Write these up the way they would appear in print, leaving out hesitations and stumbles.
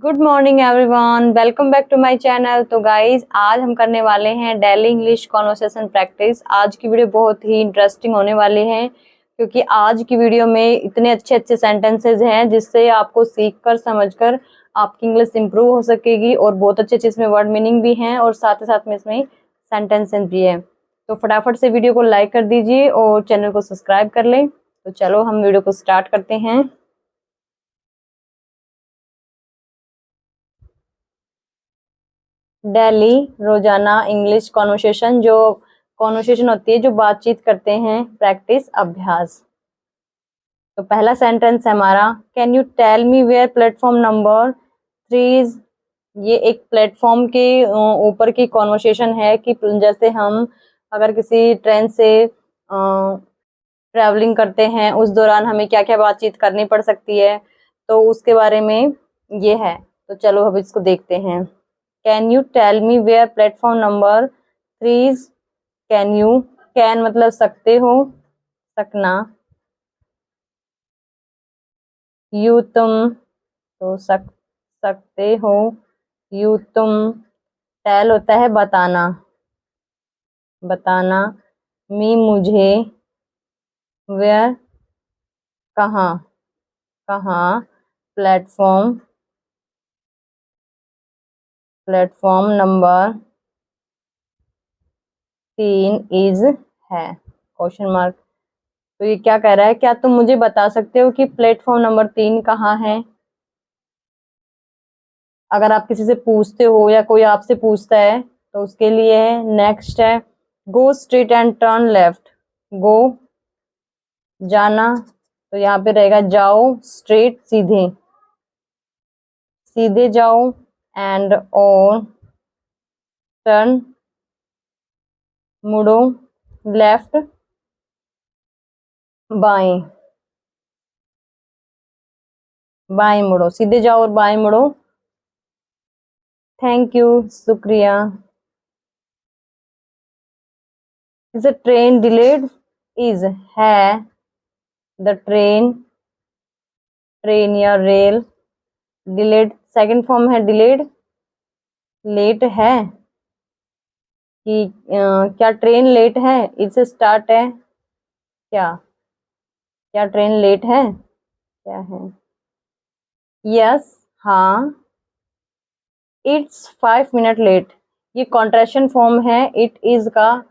Good morning everyone, welcome back to my channel. तो guys आज हम करने वाले हैं डेली इंग्लिश कॉन्वर्सेशन प्रैक्टिस। आज की वीडियो बहुत ही इंटरेस्टिंग होने वाली है क्योंकि आज की वीडियो में इतने अच्छे अच्छे सेंटेंसेस हैं जिससे आपको सीखकर समझकर आपकी इंग्लिश इंप्रूव हो सकेगी और बहुत अच्छे अच्छे इसमें वर्ड मीनिंग भी हैं और साथ ही साथ में इसमें सेंटेंसेस भी है। तो फटाफट से वीडियो को लाइक कर दीजिए और चैनल को सब्सक्राइब कर लें। तो चलो हम वीडियो को स्टार्ट करते हैं। डेली रोजाना इंग्लिश कॉन्वर्सेशन, जो कॉन्वर्सेशन होती है जो बातचीत करते हैं, प्रैक्टिस अभ्यास। तो पहला सेंटेंस है हमारा, can you tell me where platform number 3 is. ये एक प्लेटफॉर्म के ऊपर की कॉन्वर्सेशन है कि जैसे हम अगर किसी ट्रेन से ट्रैवलिंग करते हैं उस दौरान हमें क्या क्या बातचीत करनी पड़ सकती है, तो उसके बारे में ये है। तो चलो अब इसको देखते हैं। Can you tell me where platform number 3 is. Can you, can मतलब सकते हो, सकना। यू तुम, तो सकते हो, यू तुम। टेल होता है बताना, बताना। मी मुझे, वेयर कहाँ, कहाँ। प्लेटफॉर्म, प्लेटफॉर्म नंबर 3 इज है, क्वेश्चन मार्क। तो ये क्या कह रहा है, क्या तुम मुझे बता सकते हो कि प्लेटफॉर्म नंबर 3 कहाँ है। अगर आप किसी से पूछते हो या कोई आपसे पूछता है तो उसके लिए नेक्स्ट है, go straight and turn left. Go जाना, तो यहाँ पे रहेगा जाओ, स्ट्रेट सीधे, सीधे जाओ, एंड और टर्न मुड़ो, लेफ्ट बाएं, बाएं मुड़ो, सीधे जाओ और बाएं मुड़ो। थैंक यू, शुक्रिया। Is a train delayed, is है द ट्रेन, ट्रेन या रेल। डिलेड सेकंड फॉर्म है डिलेड, लेट है कि क्या ट्रेन लेट है, इससे स्टार्ट है क्या, क्या ट्रेन लेट है, क्या है। यस, हाँ। इट्स 5 मिनट लेट, ये कॉन्ट्रेक्शन फॉर्म है इट इज का,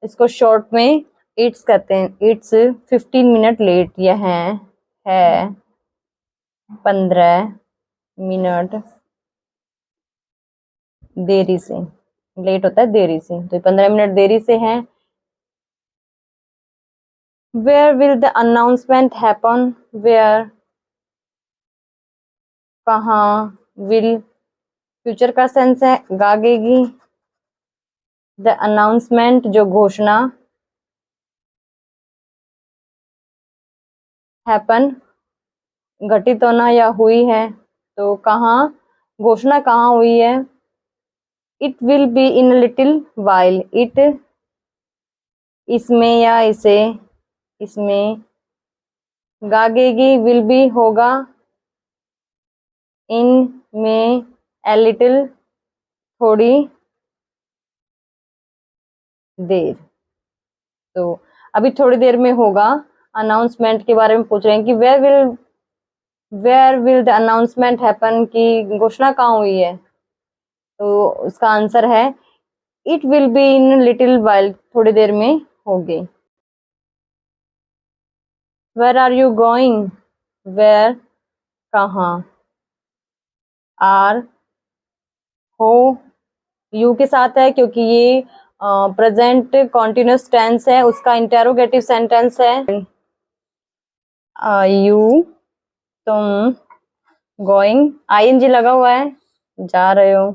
इसको शॉर्ट में इट्स कहते हैं। इट्स 15 मिनट लेट, यह है 15 मिनट देरी से। लेट होता है देरी से, तो 15 मिनट देरी से है। Where will the announcement happen, where कहाँ, विल फ्यूचर का सेंस है, गागेगी। द अनाउंसमेंट जो घोषणा, हैपन घटित होना या हुई है, तो कहाँ, घोषणा कहाँ हुई है। It will be in little while, it इसमें या इसे, इसमें। गागेगी विल बी होगा इन में, ए लिटिल थोड़ी देर। तो अभी थोड़ी देर में होगा। अनाउंसमेंट के बारे में पूछ रहे हैं कि where will the announcement happen, की घोषणा कहाँ हुई है, तो उसका आंसर है it will be in little while, थोड़ी देर में होगी। Where are you going, where कहाँ। आर हो यू के साथ है क्योंकि ये प्रेजेंट कॉन्टिन्यूस टेंस है, उसका इंटेरोगेटिव सेंटेंस है। यू तुम, गोइंग आईएनजी लगा हुआ है, जा रहे हो,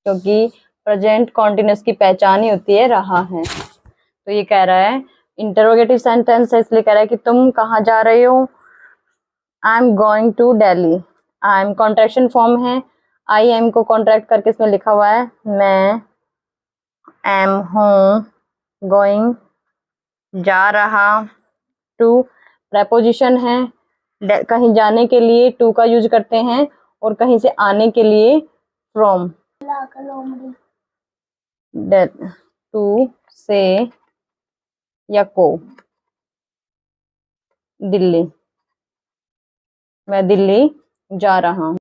क्योंकि प्रेजेंट कॉन्टिन्यूस की पहचान ही होती है रहा है। तो ये कह रहा है इंटरोगेटिव सेंटेंस है, इसलिए कह रहा है कि तुम कहाँ जा रहे हो। I am going to Delhi, I am contraction form है, आई एम को कॉन्ट्रैक्ट करके इसमें लिखा हुआ है मैं एम हूँ, गोइंग जा रहा, टू प्रेपोजिशन है, कहीं जाने के लिए टू का यूज करते हैं और कहीं से आने के लिए फ्रॉम। टू से या को, दिल्ली, मैं दिल्ली जा रहा हूँ।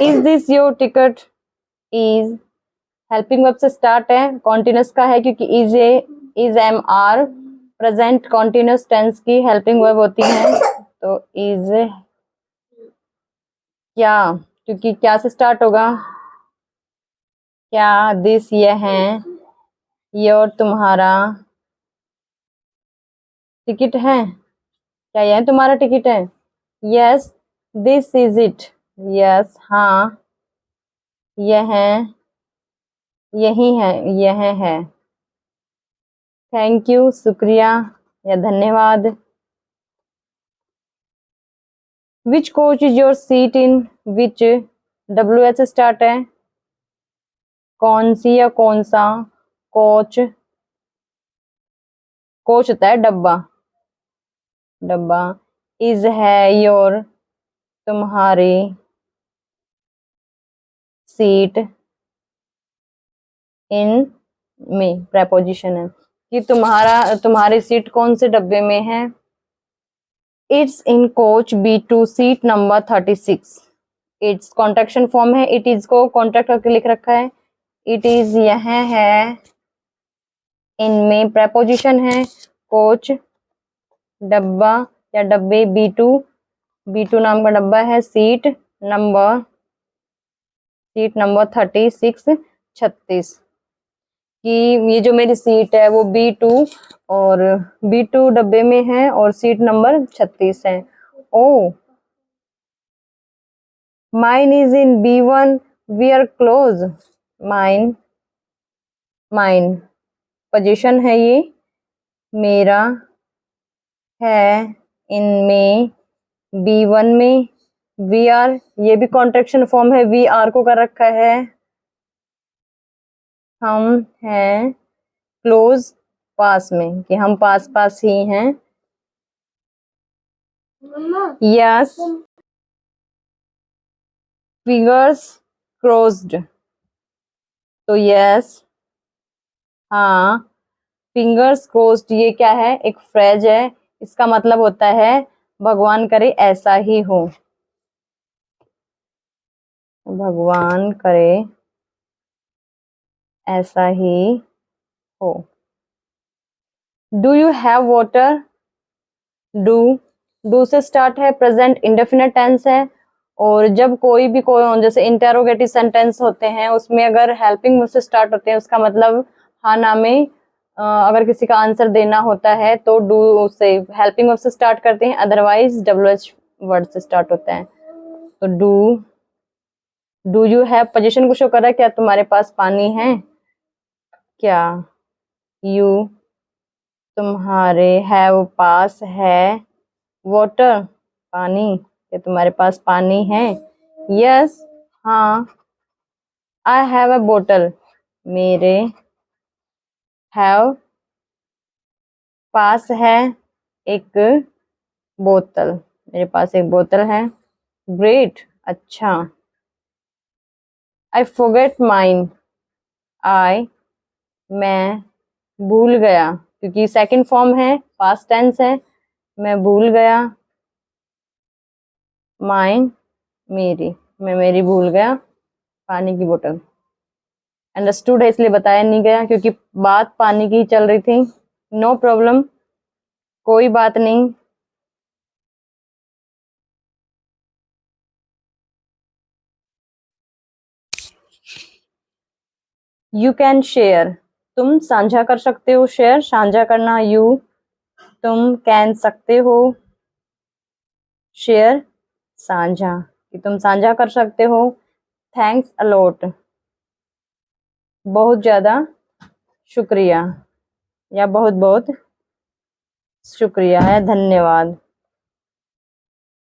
Is this your ticket? Is helping verb से स्टार्ट है, कॉन्टिन्यूस का है क्योंकि is am are present continuous tense की हेल्पिंग वर्ब होती है। तो इज क्या, क्योंकि क्या से स्टार्ट होगा, क्या दिस यह है, योर तुम्हारा टिकट है, क्या यह तुम्हारा टिकट है? Yes this is it, yes हाँ यह है, यही है, यह है। थैंक यू शुक्रिया या धन्यवाद। Which coach is your seat in, which WH से स्टार्ट है, कौन सी या कौन सा, कोच, कोच होता है डब्बा, डब्बा। इज है योर तुम्हारी सीट इन में प्रेपोजिशन है कि तुम्हारी सीट कौन से डब्बे में है। It's in coach B2 seat number 36। It's contraction form है, इट इज को कॉन्ट्रैक्ट करके लिख रखा है। इट इज यह है, इनमें प्रेपोजिशन है, कोच डब्बा या डब्बे B2 नाम का डब्बा है, सीट नंबर 36 कि ये जो मेरी सीट है वो B2 और B2 डब्बे में है और सीट नंबर 36 है। Oh mine is in B1, we are close. Mine position है ये, मेरा है इनमें B1 में, वी आर ये भी कॉन्ट्रैक्शन फॉर्म है, वी आर को कर रखा है, हम हैं क्लोज पास में कि हम पास पास ही हैं। यस फिंगर्स क्रोस्ड, तो यस हाँ फिंगर्स क्रोस्ड ये क्या है, एक फ्रेज है, इसका मतलब होता है भगवान करे ऐसा ही हो, भगवान करे ऐसा ही हो। Do you have water, do से स्टार्ट है, प्रेजेंट इंडेफिनिट टेंस है और जब कोई जैसे इंटेरोगेटिव सेंटेंस होते हैं उसमें अगर हेल्पिंग वर्ब से स्टार्ट होते हैं उसका मतलब हाँ ना में अगर किसी का आंसर देना होता है तो डू से हेल्पिंग वर्ब से स्टार्ट करते हैं, अदरवाइज WH वर्ड से स्टार्ट होता है। तो डू यू हैव पोजीशन को शो कर रहा है, क्या तुम्हारे पास पानी है, क्या यू तुम्हारे हैव पास है, वाटर पानी, क्या तुम्हारे पास पानी है। यस हाँ आई हैव अ बोतल, मेरे हैव पास है एक बोतल, मेरे पास एक बोतल है। ग्रेट अच्छा। आई फॉरगेट माइन, मैं भूल गया, क्योंकि सेकंड फॉर्म है पास्ट टेंस है, मैं भूल गया, माइन मैं मेरी भूल गया पानी की बोतल। अंडरस्टूड है इसलिए बताया नहीं गया क्योंकि बात पानी की चल रही थी। नो प्रॉब्लम कोई बात नहीं। यू कैन शेयर, तुम साझा कर सकते हो, शेयर साझा करना, यू तुम कैन सकते हो, शेयर साझा कि तुम साझा कर सकते हो। थैंक्स अलॉट बहुत ज्यादा शुक्रिया या बहुत बहुत शुक्रिया है, धन्यवाद।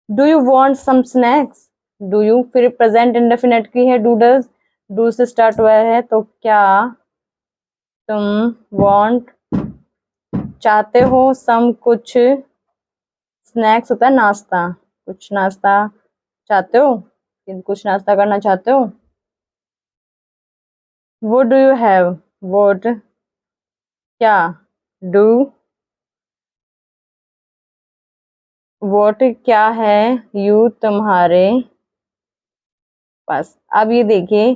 Do you want some snacks, do you फिर प्रेजेंट इंडेफिनिट की है, डू से स्टार्ट हुआ है, तो क्या तुम वांट चाहते हो, सम कुछ, स्नैक्स होता है नाश्ता, कुछ नाश्ता चाहते हो, कुछ नाश्ता करना चाहते हो। What do you have? What, क्या, do, what क्या है, you तुम्हारे पास। अब ये देखिए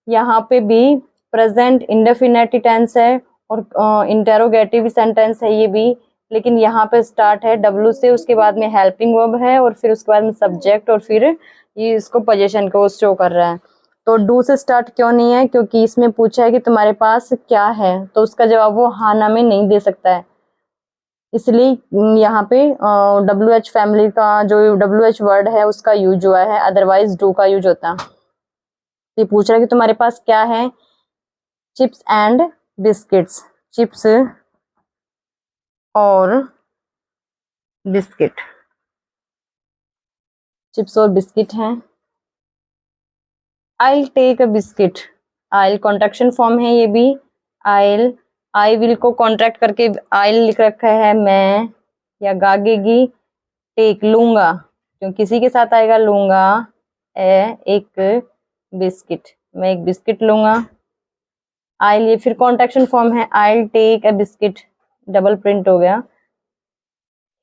यहाँ पे भी प्रेजेंट इंडेफिनिट टेंस है और इंटेरोगेटिव सेंटेंस है ये भी, लेकिन यहाँ पे स्टार्ट है डब्ल्यू से, उसके बाद में हेल्पिंग वर्ब है और फिर उसके बाद में सब्जेक्ट और फिर ये इसको पोजीशन को शो कर रहा है। तो डू से स्टार्ट क्यों नहीं है, क्योंकि इसमें पूछा है कि तुम्हारे पास क्या है, तो उसका जवाब वो हाँ ना में नहीं दे सकता है, इसलिए यहाँ पे डब्ल्यू एच फैमिली का जो डब्ल्यू एच वर्ड है उसका यूज हुआ है, अदरवाइज डू का यूज होता। ये पूछ रहा है कि तुम्हारे पास क्या है, चिप्स एंड बिस्किट्स, चिप्स और बिस्किट, चिप्स और बिस्किट हैं। I take a biscuit, I'll contraction form है ये भी, आइल, आई विल को कॉन्ट्रैक्ट करके आइल लिख रखा है, मैं या गागेगी, टेक लूंगा, क्यों किसी के साथ आएगा लूंगा, एक बिस्किट, मैं एक बिस्किट लूंगा। आइल ये फिर कॉन्ट्रैक्शन फॉर्म है, I'll take a biscuit, double print हो गया।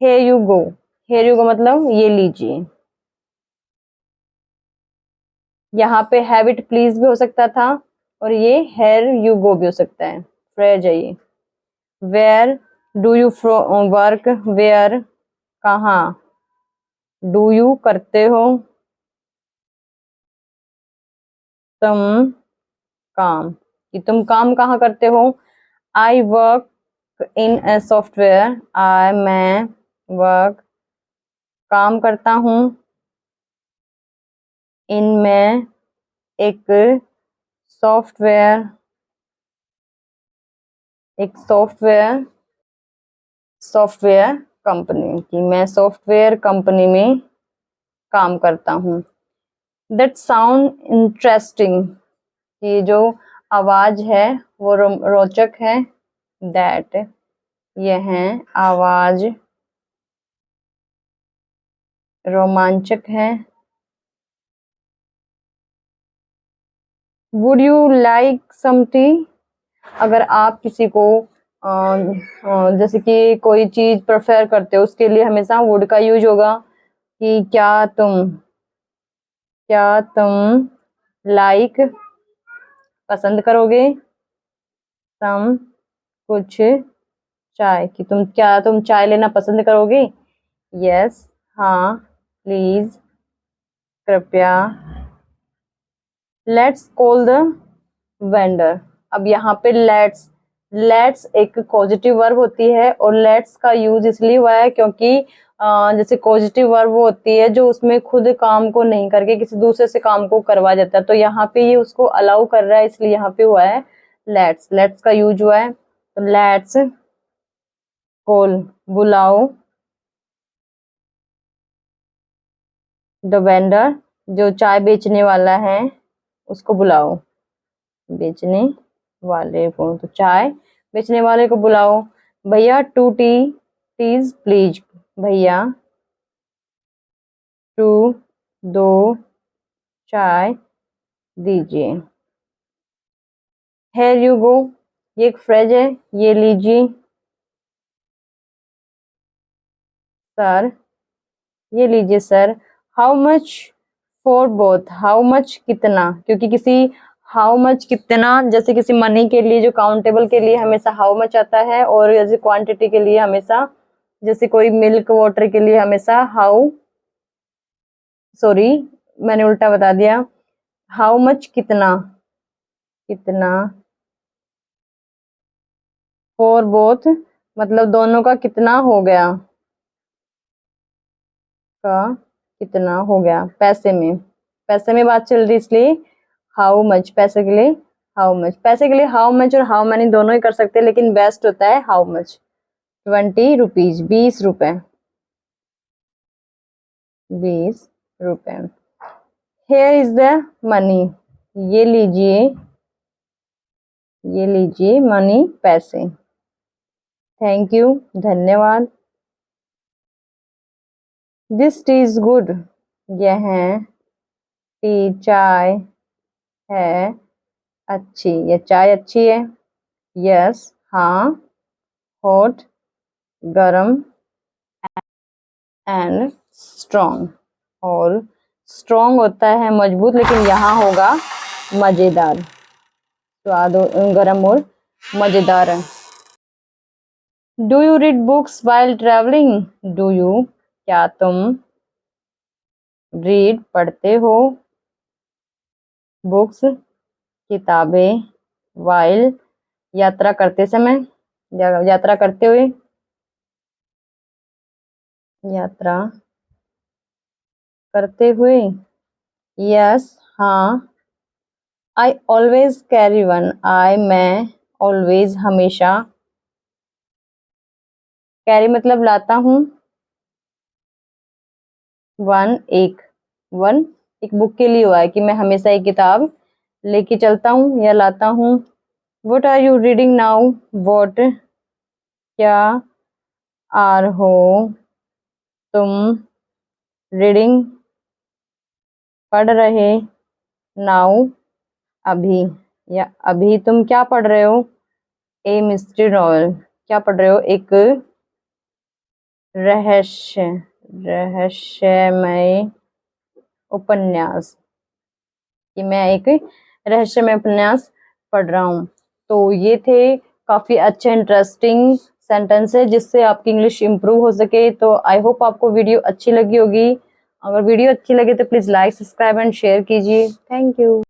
Here you go, here you go मतलब ये लीजिए। यहाँ पे हैव इट प्लीज भी हो सकता था और ये हेयर यू गो भी हो सकता है, फ्रेज है ये। Where do you work, where कहाँ, डू यू करते हो तुम काम, कि तुम काम कहाँ करते हो। I work in a software, आई मैं वर्क काम करता हूँ, इन में एक सॉफ्टवेयर, एक सॉफ्टवेयर, सॉफ्टवेयर कंपनी, कि मैं सॉफ्टवेयर कंपनी में काम करता हूँ। दैट साउंड इंटरेस्टिंग, ये जो आवाज है वो रोचक है, दैट यह आवाज रोमांचक है। Would you like some tea, अगर आप किसी को जैसे कि कोई चीज प्रेफर करते हो उसके लिए हमेशा वुड का यूज होगा, कि क्या तुम लाइक पसंद करोगे, सम कुछ चाय, कि तुम चाय लेना पसंद करोगे। यस हाँ, प्लीज कृपया। लेट्स कॉल द वेंडर, अब यहाँ पे लेट्स एक पॉजिटिव वर्ब होती है और लेट्स का यूज इसलिए हुआ है क्योंकि जैसे पॉजिटिव वर्ब वो होती है जो उसमें खुद काम को नहीं करके किसी दूसरे से काम को करवा जाता है, तो यहाँ पे ये उसको अलाउ कर रहा है, इसलिए यहाँ पे हुआ है लेट्स का यूज हुआ है। तो लेट्स कॉल बुलाओ, द वेंडर जो चाय बेचने वाला है उसको बुलाओ, बेचने वाले को, तो चाय बेचने वाले को बुलाओ। भैया टू टीज प्लीज, भैया टू दो चाय दीजिए। हेयर यू गो, ये एक फ्रेज है, ये लीजिए। सर, ये लीजिए sir. How much for both, how much कितना, क्योंकि किसी हाउ मच कितना जैसे किसी मनी के लिए जो काउंटेबल के लिए हमेशा हाउ मच आता है, और जैसे क्वांटिटी के लिए हमेशा, जैसे कोई मिल्क वाटर के लिए हमेशा हाउ, सॉरी मैंने उल्टा बता दिया, हाउ मच कितना, कितना, फॉर बोथ मतलब दोनों का कितना हो गया, का कितना हो गया, पैसे में बात चल रही इसलिए हाउ मच, पैसे के लिए हाउ मच, पैसे के लिए हाउ मच और हाउ मनी दोनों ही कर सकते हैं, लेकिन बेस्ट होता है हाउ मच। 20 रुपीज, 20 रुपए, 20 रुपए। हेयर इज द मनी, ये लीजिए, ये लीजिए मनी पैसे। थैंक यू, धन्यवाद। दिस टी इज गुड, यह टी चाय है अच्छी, यह चाय अच्छी है। यस हाँ, हॉट गरम, एंड स्ट्रॉन्ग, और स्ट्रॉन्ग होता है मजबूत, लेकिन यहाँ होगा मजेदार, स्वाद गरम और मजेदार है। Do you read books while travelling, do you क्या तुम, रीड पढ़ते हो, बुक्स किताबें, वाइल यात्रा करते समय, यात्रा करते हुए, यात्रा करते हुए। यस हाँ, आई ऑलवेज कैरी वन, आई मैं, ऑलवेज हमेशा, कैरी मतलब लाता हूँ, वन एक, वन एक बुक के लिए हुआ है कि मैं हमेशा एक किताब लेके चलता हूँ या लाता हूँ। What are you reading now, what क्या आर हो तुम, रीडिंग पढ़ रहे, नाउ अभी, या अभी तुम क्या पढ़ रहे हो, ए मिस्ट्री नॉवल, क्या पढ़ रहे हो, एक रहस्य रहस्यमय उपन्यास, कि मैं एक रहस्यमय उपन्यास पढ़ रहा हूँ। तो ये थे काफी अच्छे इंटरेस्टिंग सेंटेंस है जिससे आपकी इंग्लिश इंप्रूव हो सके। तो आई होप आपको वीडियो अच्छी लगी होगी। अगर वीडियो अच्छी लगे तो please like subscribe and share कीजिए। Thank you.